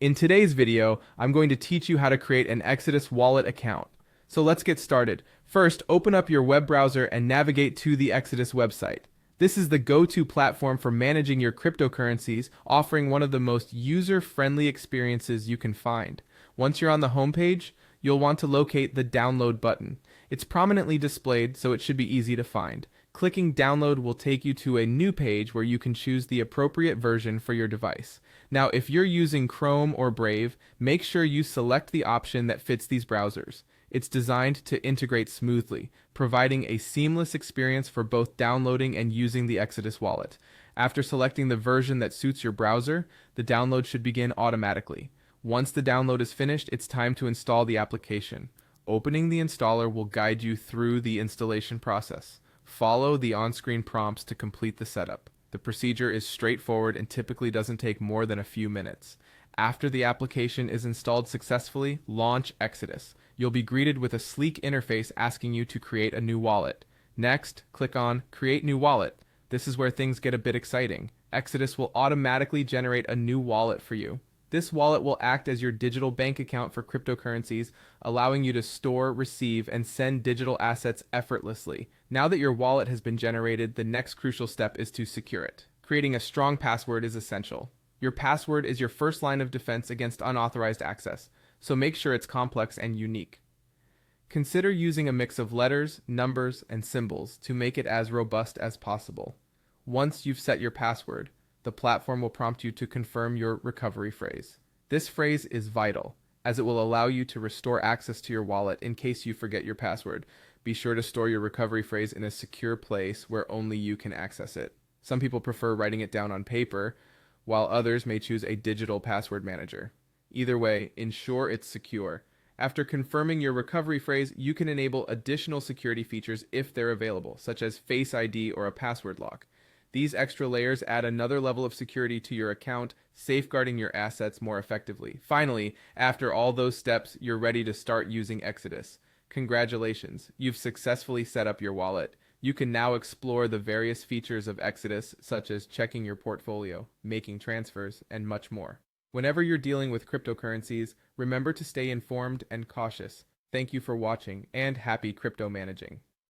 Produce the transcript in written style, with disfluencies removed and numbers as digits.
In today's video, I'm going to teach you how to create an Exodus wallet account. So let's get started. First, open up your web browser and navigate to the Exodus website. This is the go-to platform for managing your cryptocurrencies, offering one of the most user-friendly experiences you can find. Once you're on the homepage, you'll want to locate the download button. It's prominently displayed, so it should be easy to find. Clicking download will take you to a new page where you can choose the appropriate version for your device. Now, if you're using Chrome or Brave, make sure you select the option that fits these browsers. It's designed to integrate smoothly, providing a seamless experience for both downloading and using the Exodus wallet. After selecting the version that suits your browser, the download should begin automatically. Once the download is finished, it's time to install the application. Opening the installer will guide you through the installation process. Follow the on-screen prompts to complete the setup. The procedure is straightforward and typically doesn't take more than a few minutes. After the application is installed successfully, launch Exodus. You'll be greeted with a sleek interface asking you to create a new wallet. Next, click on Create New Wallet. This is where things get a bit exciting. Exodus will automatically generate a new wallet for you. This wallet will act as your digital bank account for cryptocurrencies, allowing you to store, receive, and send digital assets effortlessly. Now that your wallet has been generated, the next crucial step is to secure it. Creating a strong password is essential. Your password is your first line of defense against unauthorized access, so make sure it's complex and unique. Consider using a mix of letters, numbers, and symbols to make it as robust as possible. Once you've set your password, the platform will prompt you to confirm your recovery phrase. This phrase is vital, as it will allow you to restore access to your wallet in case you forget your password. Be sure to store your recovery phrase in a secure place where only you can access it. Some people prefer writing it down on paper, while others may choose a digital password manager. Either way, ensure it's secure. After confirming your recovery phrase, you can enable additional security features if they're available, such as Face ID or a password lock. These extra layers add another level of security to your account, safeguarding your assets more effectively. Finally, after all those steps, you're ready to start using Exodus. Congratulations, you've successfully set up your wallet. You can now explore the various features of Exodus, such as checking your portfolio, making transfers, and much more. Whenever you're dealing with cryptocurrencies, remember to stay informed and cautious. Thank you for watching, and happy crypto managing.